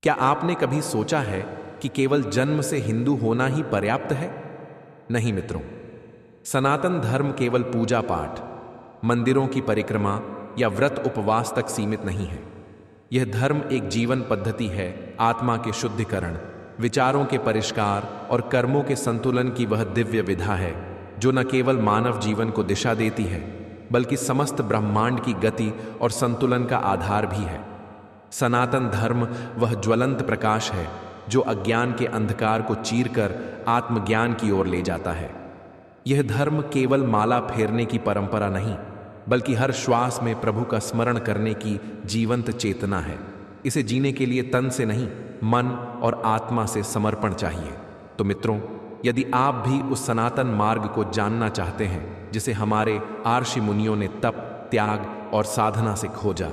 क्या आपने कभी सोचा है कि केवल जन्म से हिंदू होना ही पर्याप्त है? नहीं मित्रों, सनातन धर्म केवल पूजा पाठ, मंदिरों की परिक्रमा या व्रत उपवास तक सीमित नहीं है। यह धर्म एक जीवन पद्धति है, आत्मा के शुद्धिकरण, विचारों के परिष्कार और कर्मों के संतुलन की वह दिव्य विधा है जो न केवल मानव जीवन को दिशा देती है बल्कि समस्त ब्रह्मांड की गति और संतुलन का आधार भी है। सनातन धर्म वह ज्वलंत प्रकाश है जो अज्ञान के अंधकार को चीरकर आत्मज्ञान की ओर ले जाता है। यह धर्म केवल माला फेरने की परंपरा नहीं बल्कि हर श्वास में प्रभु का स्मरण करने की जीवंत चेतना है। इसे जीने के लिए तन से नहीं, मन और आत्मा से समर्पण चाहिए। तो मित्रों, यदि आप भी उस सनातन मार्ग को जानना चाहते हैं जिसे हमारे आर्षि मुनियों ने तप, त्याग और साधना से खोजा,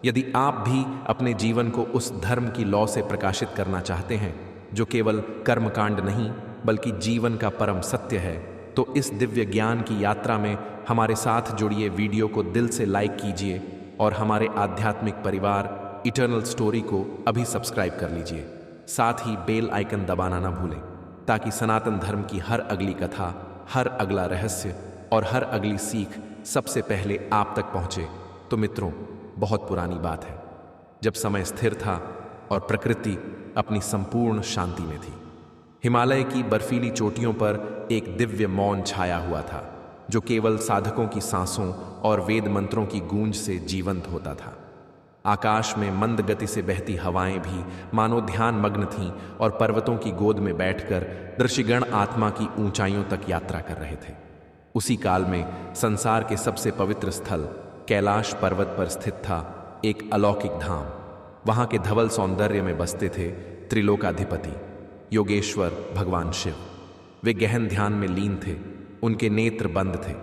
यदि आप भी अपने जीवन को उस धर्म की लौ से प्रकाशित करना चाहते हैं जो केवल कर्मकांड नहीं बल्कि जीवन का परम सत्य है, तो इस दिव्य ज्ञान की यात्रा में हमारे साथ जुड़िए। वीडियो को दिल से लाइक कीजिए और हमारे आध्यात्मिक परिवार इटर्नल स्टोरी को अभी सब्सक्राइब कर लीजिए। साथ ही बेल आइकन दबाना ना भूलें ताकि सनातन धर्म की हर अगली कथा, हर अगला रहस्य और हर अगली सीख सबसे पहले आप तक पहुंचे। तो मित्रों, बहुत पुरानी बात है, जब समय स्थिर था और प्रकृति अपनी संपूर्ण शांति में थी। हिमालय की बर्फीली चोटियों पर एक दिव्य मौन छाया हुआ था जो केवल साधकों की सांसों और वेद मंत्रों की गूंज से जीवंत होता था। आकाश में मंद गति से बहती हवाएं भी मानो ध्यान मग्न थीं और पर्वतों की गोद में बैठकर ऋषिगण आत्मा की ऊंचाइयों तक यात्रा कर रहे थे। उसी काल में संसार के सबसे पवित्र स्थल कैलाश पर्वत पर स्थित था एक अलौकिक धाम। वहां के धवल सौंदर्य में बसते थे त्रिलोकाधिपति योगेश्वर भगवान शिव। वे गहन ध्यान में लीन थे, उनके नेत्र बंद थे,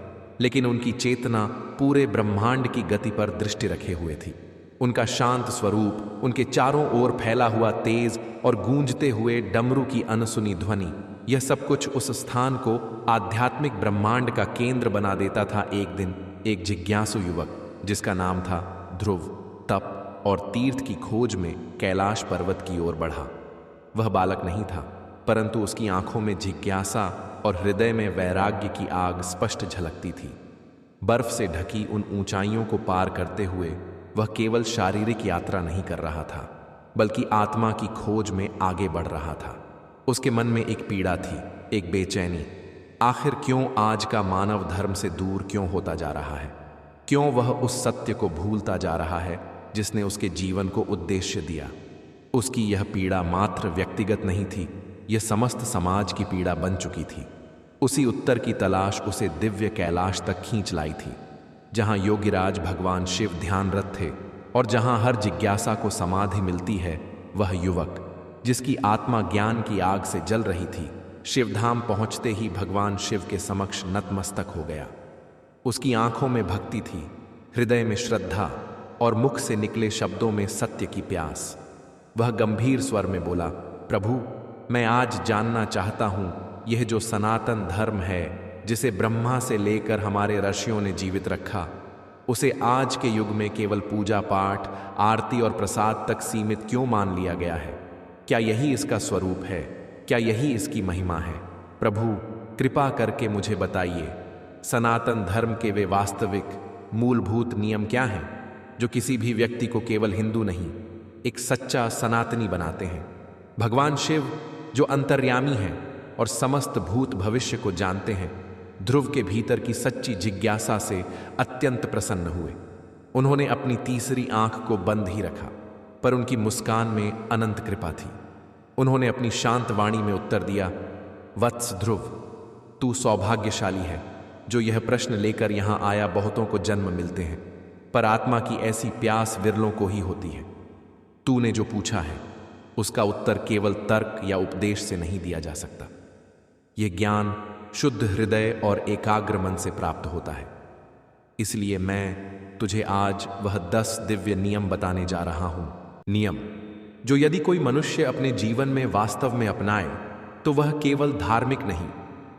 लेकिन उनकी चेतना पूरे ब्रह्मांड की गति पर दृष्टि रखे हुए थी। उनका शांत स्वरूप, उनके चारों ओर फैला हुआ तेज और गूंजते हुए डमरू की अनसुनी ध्वनि, यह सब कुछ उस स्थान को आध्यात्मिक ब्रह्मांड का केंद्र बना देता था। एक दिन एक जिज्ञासु युवक जिसका नाम था ध्रुव, तप और तीर्थ की खोज में कैलाश पर्वत की ओर बढ़ा। वह बालक नहीं था, परंतु उसकी आंखों में जिज्ञासा और हृदय में वैराग्य की आग स्पष्ट झलकती थी। बर्फ से ढकी उन ऊंचाइयों को पार करते हुए वह केवल शारीरिक यात्रा नहीं कर रहा था बल्कि आत्मा की खोज में आगे बढ़ रहा था। उसके मन में एक पीड़ा थी, एक बेचैनी। आखिर क्यों आज का मानव धर्म से दूर क्यों होता जा रहा है? क्यों वह उस सत्य को भूलता जा रहा है जिसने उसके जीवन को उद्देश्य दिया? उसकी यह पीड़ा मात्र व्यक्तिगत नहीं थी, यह समस्त समाज की पीड़ा बन चुकी थी। उसी उत्तर की तलाश उसे दिव्य कैलाश तक खींच लाई थी, जहां योगीराज भगवान शिव ध्यानरत थे और जहां हर जिज्ञासा को समाधि मिलती है। वह युवक जिसकी आत्मा ज्ञान की आग से जल रही थी, शिवधाम पहुंचते ही भगवान शिव के समक्ष नतमस्तक हो गया। उसकी आंखों में भक्ति थी, हृदय में श्रद्धा और मुख से निकले शब्दों में सत्य की प्यास। वह गंभीर स्वर में बोला, प्रभु, मैं आज जानना चाहता हूं, यह जो सनातन धर्म है जिसे ब्रह्मा से लेकर हमारे ऋषियों ने जीवित रखा, उसे आज के युग में केवल पूजा पाठ, आरती और प्रसाद तक सीमित क्यों मान लिया गया है? क्या यही इसका स्वरूप है? क्या यही इसकी महिमा है? प्रभु, कृपा करके मुझे बताइए, सनातन धर्म के वे वास्तविक मूलभूत नियम क्या हैं जो किसी भी व्यक्ति को केवल हिंदू नहीं, एक सच्चा सनातनी बनाते हैं? भगवान शिव जो अंतर्यामी हैं और समस्त भूत भविष्य को जानते हैं, ध्रुव के भीतर की सच्ची जिज्ञासा से अत्यंत प्रसन्न हुए। उन्होंने अपनी तीसरी आंख को बंद ही रखा, पर उनकी मुस्कान में अनंत कृपा थी। उन्होंने अपनी शांत वाणी में उत्तर दिया, वत्स ध्रुव, तू सौभाग्यशाली है जो यह प्रश्न लेकर यहां आया। बहुतों को जन्म मिलते हैं, पर आत्मा की ऐसी प्यास विरलों को ही होती है। तूने जो पूछा है उसका उत्तर केवल तर्क या उपदेश से नहीं दिया जा सकता। यह ज्ञान शुद्ध हृदय और एकाग्र मन से प्राप्त होता है। इसलिए मैं तुझे आज वह 10 दिव्य नियम बताने जा रहा हूं। नियम जो यदि कोई मनुष्य अपने जीवन में वास्तव में अपनाए तो वह केवल धार्मिक नहीं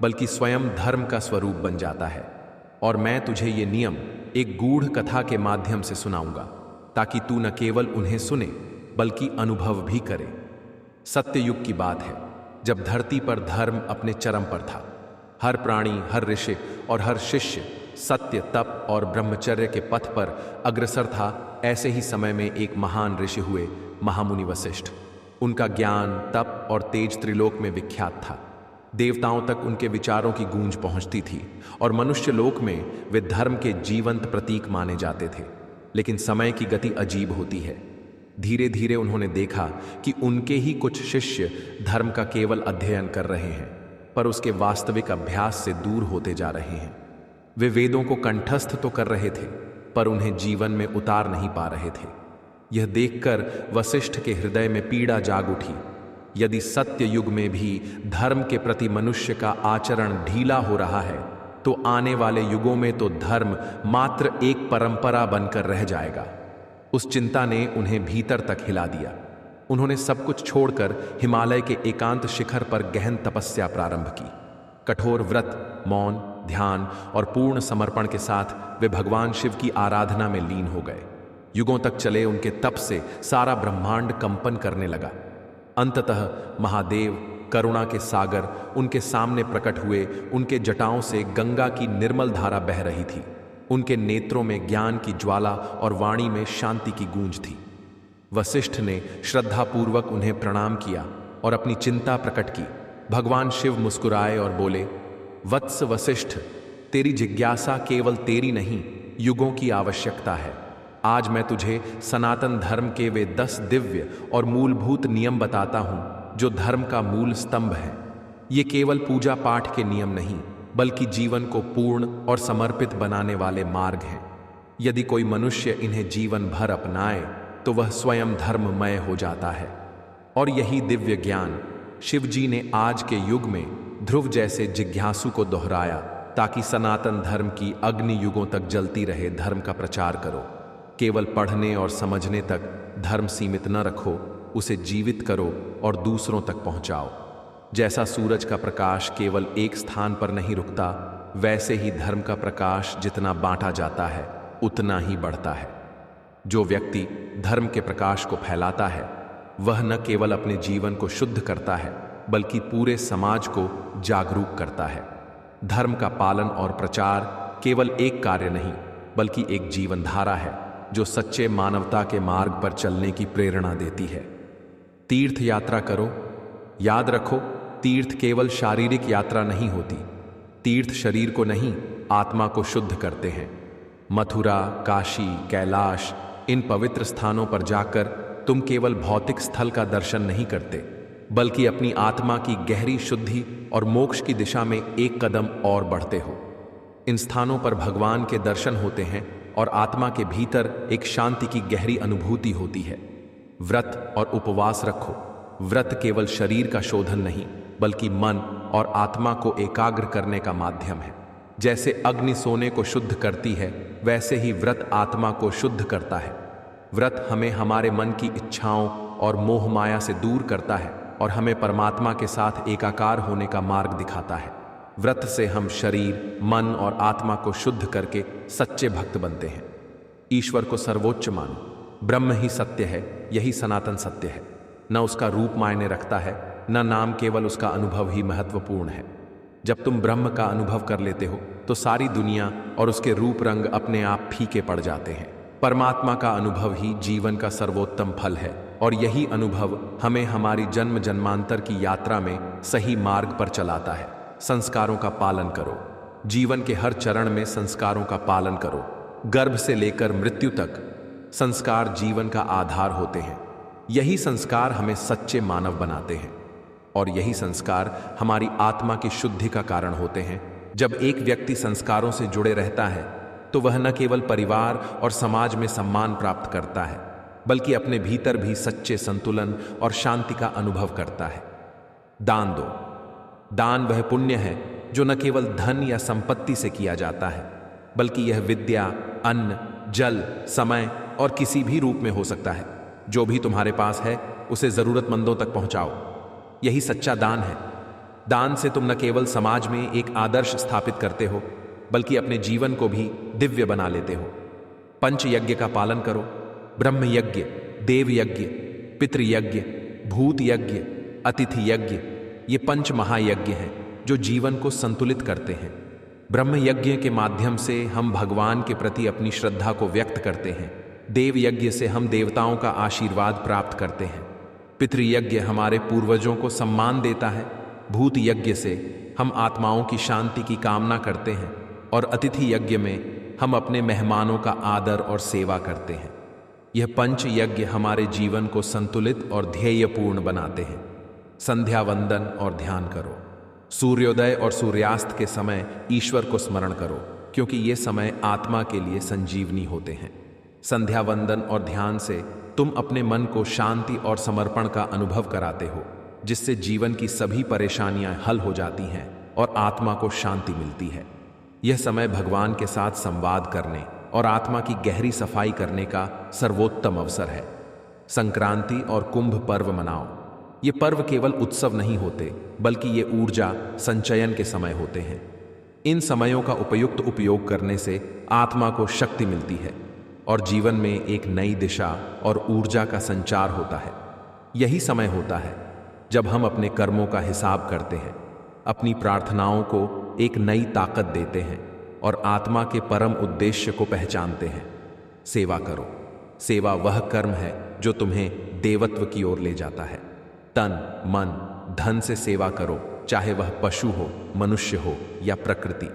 बल्कि स्वयं धर्म का स्वरूप बन जाता है। और मैं तुझे ये नियम एक गूढ़ कथा के माध्यम से सुनाऊंगा ताकि तू न केवल उन्हें सुने बल्कि अनुभव भी करे। सत्ययुग की बात है, जब धरती पर धर्म अपने चरम पर था। हर प्राणी, हर ऋषि और हर शिष्य सत्य, तप और ब्रह्मचर्य के पथ पर अग्रसर था। ऐसे ही समय में एक महान ऋषि हुए, महामुनि वशिष्ठ। उनका ज्ञान, तप और तेज त्रिलोक में विख्यात था। देवताओं तक उनके विचारों की गूंज पहुंचती थी और मनुष्य लोक में वे धर्म के जीवंत प्रतीक माने जाते थे। लेकिन समय की गति अजीब होती है। धीरे धीरे उन्होंने देखा कि उनके ही कुछ शिष्य धर्म का केवल अध्ययन कर रहे हैं, पर उसके वास्तविक अभ्यास से दूर होते जा रहे हैं। वे वेदों को कंठस्थ तो कर रहे थे, पर उन्हें जीवन में उतार नहीं पा रहे थे। यह देखकर वशिष्ठ के हृदय में पीड़ा जाग उठी। यदि सत्य युग में भी धर्म के प्रति मनुष्य का आचरण ढीला हो रहा है, तो आने वाले युगों में तो धर्म मात्र एक परंपरा बनकर रह जाएगा। उस चिंता ने उन्हें भीतर तक हिला दिया। उन्होंने सब कुछ छोड़कर हिमालय के एकांत शिखर पर गहन तपस्या प्रारंभ की। कठोर व्रत, मौन, ध्यान और पूर्ण समर्पण के साथ वे भगवान शिव की आराधना में लीन हो गए। युगों तक चले उनके तप से सारा ब्रह्मांड कंपन करने लगा। अंततः महादेव, करुणा के सागर, उनके सामने प्रकट हुए। उनके जटाओं से गंगा की निर्मल धारा बह रही थी। उनके नेत्रों में ज्ञान की ज्वाला और वाणी में शांति की गूंज थी। वशिष्ठ ने श्रद्धापूर्वक उन्हें प्रणाम किया और अपनी चिंता प्रकट की। भगवान शिव मुस्कुराए और बोले, वत्स वशिष्ठ, तेरी जिज्ञासा केवल तेरी नहीं, युगों की आवश्यकता है। आज मैं तुझे सनातन धर्म के वे 10 दिव्य और मूलभूत नियम बताता हूं, जो धर्म का मूल स्तंभ है। ये केवल पूजा पाठ के नियम नहीं, बल्कि जीवन को पूर्ण और समर्पित बनाने वाले मार्ग हैं। यदि कोई मनुष्य इन्हें जीवन भर अपनाए, तो वह स्वयं धर्ममय हो जाता है। और यही दिव्य ज्ञान शिवजी ने आज के युग में ध्रुव जैसे जिज्ञासु को दोहराया, ताकि सनातन धर्म की अग्नि युगों तक जलती रहे। धर्म का प्रचार करो, केवल पढ़ने और समझने तक धर्म सीमित न रखो, उसे जीवित करो और दूसरों तक पहुंचाओ। जैसा सूरज का प्रकाश केवल एक स्थान पर नहीं रुकता, वैसे ही धर्म का प्रकाश जितना बांटा जाता है, उतना ही बढ़ता है। जो व्यक्ति धर्म के प्रकाश को फैलाता है, वह न केवल अपने जीवन को शुद्ध करता है, बल्कि पूरे समाज को जागरूक करता है। धर्म का पालन और प्रचार केवल एक कार्य नहीं, बल्कि एक जीवन धारा है, जो सच्चे मानवता के मार्ग पर चलने की प्रेरणा देती है। तीर्थ यात्रा करो। याद रखो, तीर्थ केवल शारीरिक यात्रा नहीं होती। तीर्थ शरीर को नहीं, आत्मा को शुद्ध करते हैं। मथुरा, काशी, कैलाश, इन पवित्र स्थानों पर जाकर तुम केवल भौतिक स्थल का दर्शन नहीं करते, बल्कि अपनी आत्मा की गहरी शुद्धि और मोक्ष की दिशा में एक कदम और बढ़ते हो। इन स्थानों पर भगवान के दर्शन होते हैं और आत्मा के भीतर एक शांति की गहरी अनुभूति होती है। व्रत और उपवास रखो। व्रत केवल शरीर का शोधन नहीं, बल्कि मन और आत्मा को एकाग्र करने का माध्यम है। जैसे अग्नि सोने को शुद्ध करती है, वैसे ही व्रत आत्मा को शुद्ध करता है। व्रत हमें हमारे मन की इच्छाओं और मोह माया से दूर करता है और हमें परमात्मा के साथ एकाकार होने का मार्ग दिखाता है। व्रत से हम शरीर, मन और आत्मा को शुद्ध करके सच्चे भक्त बनते हैं। ईश्वर को सर्वोच्च मानो। ब्रह्म ही सत्य है, यही सनातन सत्य है। न उसका रूप मायने रखता है, न नाम, केवल उसका अनुभव ही महत्वपूर्ण है। जब तुम ब्रह्म का अनुभव कर लेते हो, तो सारी दुनिया और उसके रूप रंग अपने आप फीके पड़ जाते हैं। परमात्मा का अनुभव ही जीवन का सर्वोत्तम फल है, और यही अनुभव हमें हमारी जन्म जन्मांतर की यात्रा में सही मार्ग पर चलाता है। संस्कारों का पालन करो। जीवन के हर चरण में संस्कारों का पालन करो। गर्भ से लेकर मृत्यु तक संस्कार जीवन का आधार होते हैं। यही संस्कार हमें सच्चे मानव बनाते हैं, और यही संस्कार हमारी आत्मा की शुद्धि का कारण होते हैं। जब एक व्यक्ति संस्कारों से जुड़े रहता है, तो वह न केवल परिवार और समाज में सम्मान प्राप्त करता है, बल्कि अपने भीतर भी सच्चे संतुलन और शांति का अनुभव करता है। दान दो। दान वह पुण्य है जो न केवल धन या संपत्ति से किया जाता है, बल्कि यह विद्या, अन्न, जल, समय और किसी भी रूप में हो सकता है। जो भी तुम्हारे पास है, उसे जरूरतमंदों तक पहुंचाओ। यही सच्चा दान है। दान से तुम न केवल समाज में एक आदर्श स्थापित करते हो, बल्कि अपने जीवन को भी दिव्य बना लेते हो। पंच यज्ञ का पालन करो। ब्रह्म यज्ञ, देव यज्ञ, पितृयज्ञ, भूत यज्ञ, अतिथि यज्ञ, ये पंच महायज्ञ हैं जो जीवन को संतुलित करते हैं। ब्रह्म यज्ञ के माध्यम से हम भगवान के प्रति अपनी श्रद्धा को व्यक्त करते हैं। देव यज्ञ से हम देवताओं का आशीर्वाद प्राप्त करते हैं। पितृयज्ञ हमारे पूर्वजों को सम्मान देता है। भूत यज्ञ से हम आत्माओं की शांति की कामना करते हैं और अतिथि यज्ञ में हम अपने मेहमानों का आदर और सेवा करते हैं। यह पंच यज्ञ हमारे जीवन को संतुलित और ध्येयपूर्ण बनाते हैं। संध्या वंदन और ध्यान करो। सूर्योदय और सूर्यास्त के समय ईश्वर को स्मरण करो, क्योंकि ये समय आत्मा के लिए संजीवनी होते हैं। संध्या वंदन और ध्यान से तुम अपने मन को शांति और समर्पण का अनुभव कराते हो, जिससे जीवन की सभी परेशानियां हल हो जाती हैं और आत्मा को शांति मिलती है। यह समय भगवान के साथ संवाद करने और आत्मा की गहरी सफाई करने का सर्वोत्तम अवसर है। संक्रांति और कुंभ पर्व मनाओ। ये पर्व केवल उत्सव नहीं होते, बल्कि ये ऊर्जा संचयन के समय होते हैं। इन समयों का उपयुक्त उपयोग करने से आत्मा को शक्ति मिलती है और जीवन में एक नई दिशा और ऊर्जा का संचार होता है। यही समय होता है जब हम अपने कर्मों का हिसाब करते हैं, अपनी प्रार्थनाओं को एक नई ताकत देते हैं और आत्मा के परम उद्देश्य को पहचानते हैं। सेवा करो। सेवा वह कर्म है जो तुम्हें देवत्व की ओर ले जाता है। तन, मन, धन से सेवा करो, चाहे वह पशु हो, मनुष्य हो या प्रकृति।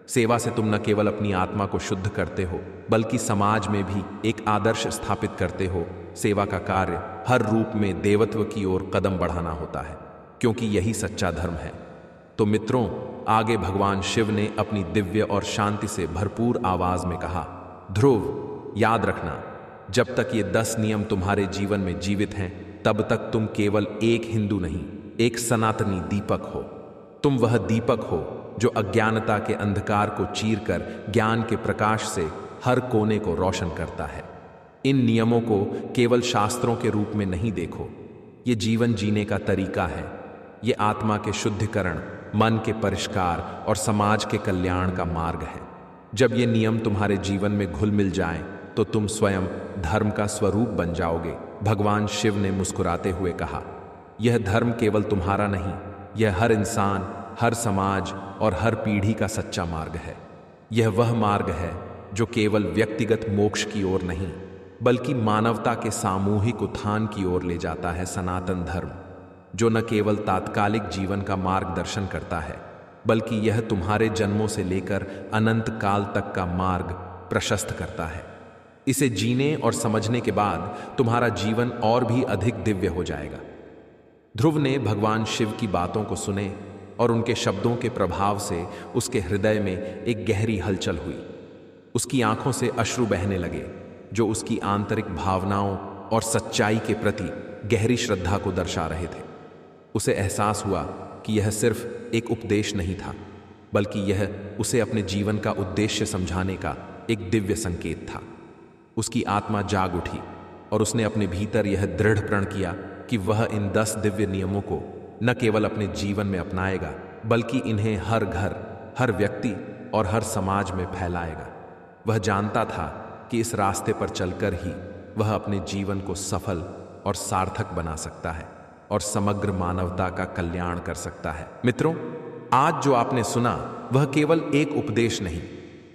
सेवा से तुम न केवल अपनी आत्मा को शुद्ध करते हो, बल्कि समाज में भी एक आदर्श स्थापित करते हो। सेवा का कार्य हर रूप में देवत्व की ओर कदम बढ़ाना होता है, क्योंकि यही सच्चा धर्म है। तो मित्रों, आगे भगवान शिव ने अपनी दिव्य और शांति से भरपूर आवाज में कहा, ध्रुव, याद रखना, जब तक ये 10 नियम तुम्हारे जीवन में जीवित हैं, तब तक तुम केवल एक हिंदू नहीं, एक सनातनी दीपक हो। तुम वह दीपक हो जो अज्ञानता के अंधकार को चीरकर ज्ञान के प्रकाश से हर कोने को रोशन करता है। इन नियमों को केवल शास्त्रों के रूप में नहीं देखो, ये जीवन जीने का तरीका है। ये आत्मा के शुद्धिकरण, मन के परिष्कार और समाज के कल्याण का मार्ग है। जब ये नियम तुम्हारे जीवन में घुल मिल जाएं, तो तुम स्वयं धर्म का स्वरूप बन जाओगे। भगवान शिव ने मुस्कुराते हुए कहा, यह धर्म केवल तुम्हारा नहीं, यह हर इंसान, हर समाज और हर पीढ़ी का सच्चा मार्ग है। यह वह मार्ग है जो केवल व्यक्तिगत मोक्ष की ओर नहीं, बल्कि मानवता के सामूहिक उत्थान की ओर ले जाता है। सनातन धर्म, जो न केवल तात्कालिक जीवन का मार्गदर्शन करता है, बल्कि यह तुम्हारे जन्मों से लेकर अनंत काल तक का मार्ग प्रशस्त करता है। इसे जीने और समझने के बाद तुम्हारा जीवन और भी अधिक दिव्य हो जाएगा। ध्रुव ने भगवान शिव की बातों को सुने और उनके शब्दों के प्रभाव से उसके हृदय में एक गहरी हलचल हुई। उसकी आंखों से अश्रु बहने लगे, जो उसकी आंतरिक भावनाओं और सच्चाई के प्रति गहरी श्रद्धा को दर्शा रहे थे। उसे एहसास हुआ कि यह सिर्फ एक उपदेश नहीं था, बल्कि यह उसे अपने जीवन का उद्देश्य समझाने का एक दिव्य संकेत था। उसकी आत्मा जाग उठी और उसने अपने भीतर यह दृढ़ प्रण किया कि वह इन 10 दिव्य नियमों को न केवल अपने जीवन में अपनाएगा, बल्कि इन्हें हर घर, हर व्यक्ति और हर समाज में फैलाएगा। वह जानता था कि इस रास्ते पर चलकर ही वह अपने जीवन को सफल और सार्थक बना सकता है और समग्र मानवता का कल्याण कर सकता है। मित्रों, आज जो आपने सुना वह केवल एक उपदेश नहीं,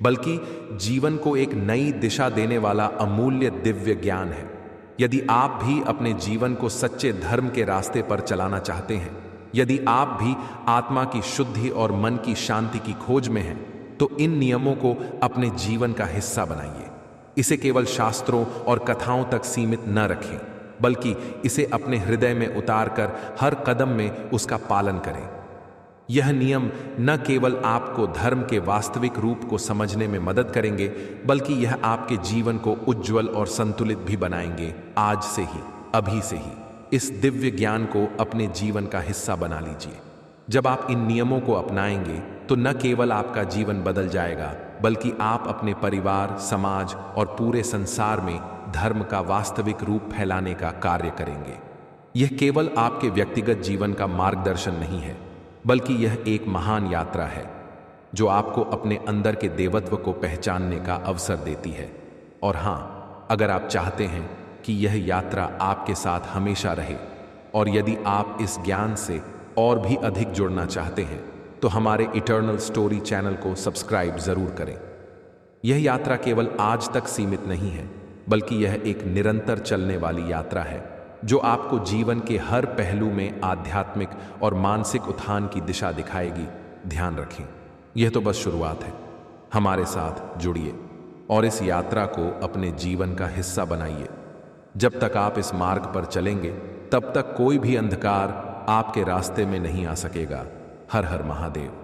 बल्कि जीवन को एक नई दिशा देने वाला अमूल्य दिव्य ज्ञान है। यदि आप भी अपने जीवन को सच्चे धर्म के रास्ते पर चलाना चाहते हैं, यदि आप भी आत्मा की शुद्धि और मन की शांति की खोज में हैं, तो इन नियमों को अपने जीवन का हिस्सा बनाइए। इसे केवल शास्त्रों और कथाओं तक सीमित न रखें, बल्कि इसे अपने हृदय में उतारकर हर कदम में उसका पालन करें। यह नियम न केवल आपको धर्म के वास्तविक रूप को समझने में मदद करेंगे, बल्कि यह आपके जीवन को उज्जवल और संतुलित भी बनाएंगे। आज से ही, अभी से ही इस दिव्य ज्ञान को अपने जीवन का हिस्सा बना लीजिए। जब आप इन नियमों को अपनाएंगे, तो न केवल आपका जीवन बदल जाएगा, बल्कि आप अपने परिवार, समाज और पूरे संसार में धर्म का वास्तविक रूप फैलाने का कार्य करेंगे। यह केवल आपके व्यक्तिगत जीवन का मार्गदर्शन नहीं है, बल्कि यह एक महान यात्रा है जो आपको अपने अंदर के देवत्व को पहचानने का अवसर देती है। और हाँ, अगर आप चाहते हैं कि यह यात्रा आपके साथ हमेशा रहे। और यदि आप इस ज्ञान से और भी अधिक जुड़ना चाहते हैं तो हमारे इटर्नल स्टोरी चैनल को सब्सक्राइब जरूर करें। यह यात्रा केवल आज तक सीमित नहीं है, बल्कि यह एक निरंतर चलने वाली यात्रा है जो आपको जीवन के हर पहलू में आध्यात्मिक और मानसिक उत्थान की दिशा दिखाएगी। ध्यान रखें, यह तो बस शुरुआत है। हमारे साथ जुड़िए और इस यात्रा को अपने जीवन का हिस्सा बनाइए। जब तक आप इस मार्ग पर चलेंगे, तब तक कोई भी अंधकार आपके रास्ते में नहीं आ सकेगा। हर हर महादेव।